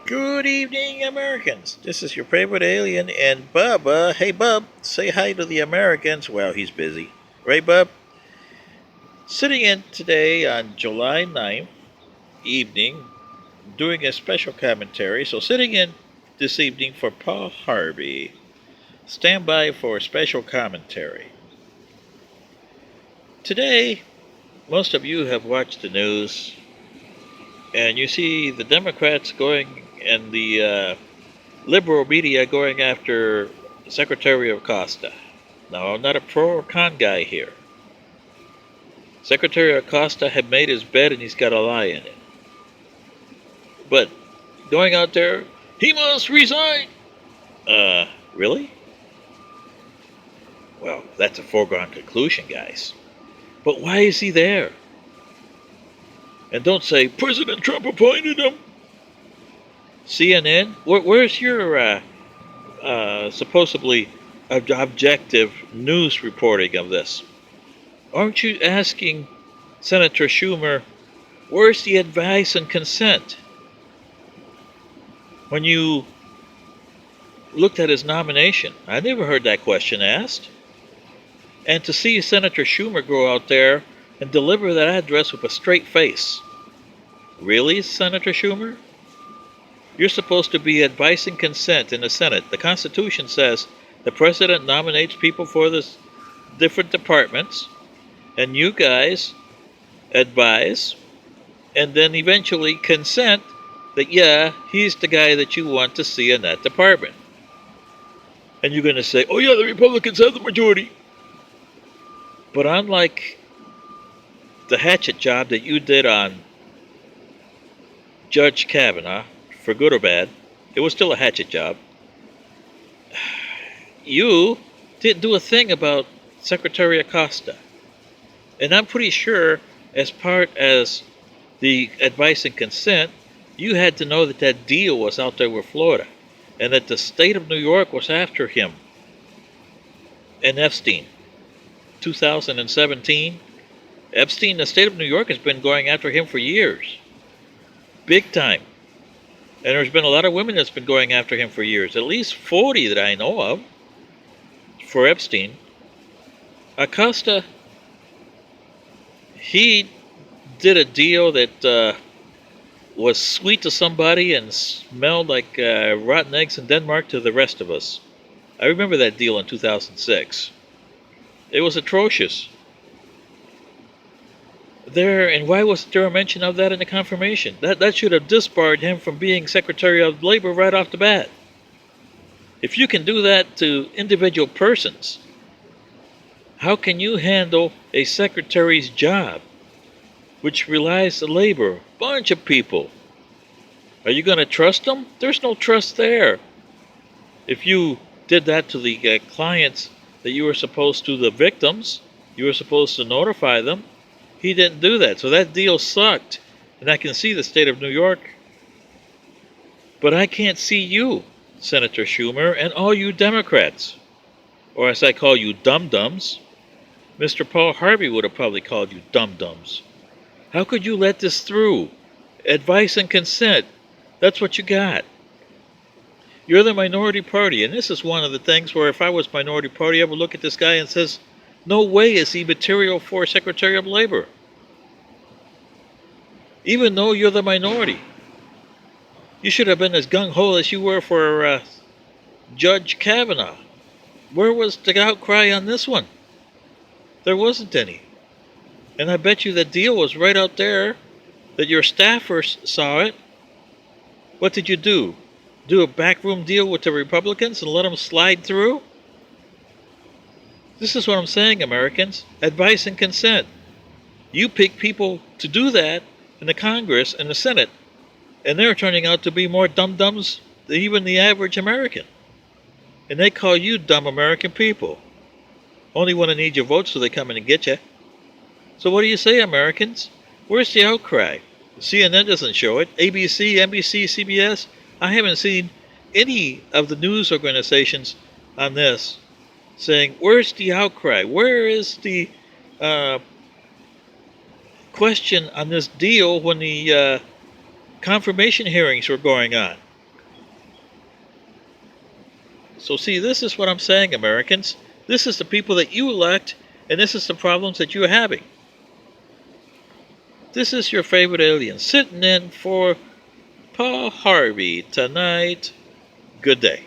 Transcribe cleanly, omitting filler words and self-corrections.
Good evening, Americans. This is your favorite alien and Bub. Hey, Bub, say hi to the Americans. Well, he's busy. Right, Bub? Sitting in today on July 9th evening, doing a special commentary. So, sitting in this evening for Paul Harvey. Stand by for a special commentary. Today, most of you have watched the news, and you see the Democrats going and the liberal media going after Secretary Acosta. Now, I'm not a pro or con guy here. Secretary Acosta had made his bed and he's got a lie in it. But going out there, he must resign. Really? Well, that's a foregone conclusion, guys. But why is he there? And don't say, President Trump appointed him. CNN? Where's your supposedly objective news reporting of this? Aren't you asking Senator Schumer, where's the advice and consent? When you looked at his nomination, I never heard that question asked. And to see Senator Schumer go out there and deliver that address with a straight face. Really, Senator Schumer? You're supposed to be advice and consent in the Senate. The Constitution says the president nominates people for the different departments, and you guys advise, and then eventually consent that, yeah, he's the guy that you want to see in that department. And you're going to say, oh, yeah, the Republicans have the majority. But unlike the hatchet job that you did on Judge Kavanaugh, for good or bad, it was still a hatchet job. You didn't do a thing about Secretary Acosta. And I'm pretty sure, as part as the advice and consent, you had to know that that deal was out there with Florida, and that the state of New York was after him and Epstein. 2017, Epstein, the state of New York has been going after him for years. Big time. And there's been a lot of women that's been going after him for years. At least 40 that I know of for Epstein. Acosta, he did a deal that was sweet to somebody and smelled like rotten eggs in Denmark to the rest of us. I remember that deal in 2006. It was atrocious. And why wasn't there a mention of that in the confirmation? That should have disbarred him from being Secretary of Labor right off the bat. If you can do that to individual persons, how can you handle a secretary's job, which relies on labor, bunch of people? Are you going to trust them? There's no trust there. If you did that to the clients that you were supposed to, the victims, you were supposed to notify them. He didn't do that. So that deal sucked. And I can see the state of New York. But I can't see you, Senator Schumer, and all you Democrats. Or as I call you, dum-dums. Mr. Paul Harvey would have probably called you dum-dums. How could you let this through? Advice and consent. That's what you got. You're the minority party. And this is one of the things where if I was minority party, I would look at this guy and says, no way is he material for Secretary of Labor. Even though you're the minority. You should have been as gung-ho as you were for Judge Kavanaugh. Where was the outcry on this one? There wasn't any. And I bet you the deal was right out there, that your staffers saw it. What did you do? Do a backroom deal with the Republicans and let them slide through? This is what I'm saying, Americans. Advice and consent. You pick people to do that in the Congress and the Senate, and they're turning out to be more dum-dums than even the average American. And they call you dumb American people. Only when they need your votes so they come in and get you. So what do you say, Americans? Where's the outcry? CNN doesn't show it. ABC, NBC, CBS. I haven't seen any of the news organizations on this saying, where's the outcry? Where is the question on this deal when the confirmation hearings were going on? So see, this is what I'm saying, Americans. This is the people that you elect, and this is the problems that you're having. This is your favorite alien sitting in for Paul Harvey tonight. Good day.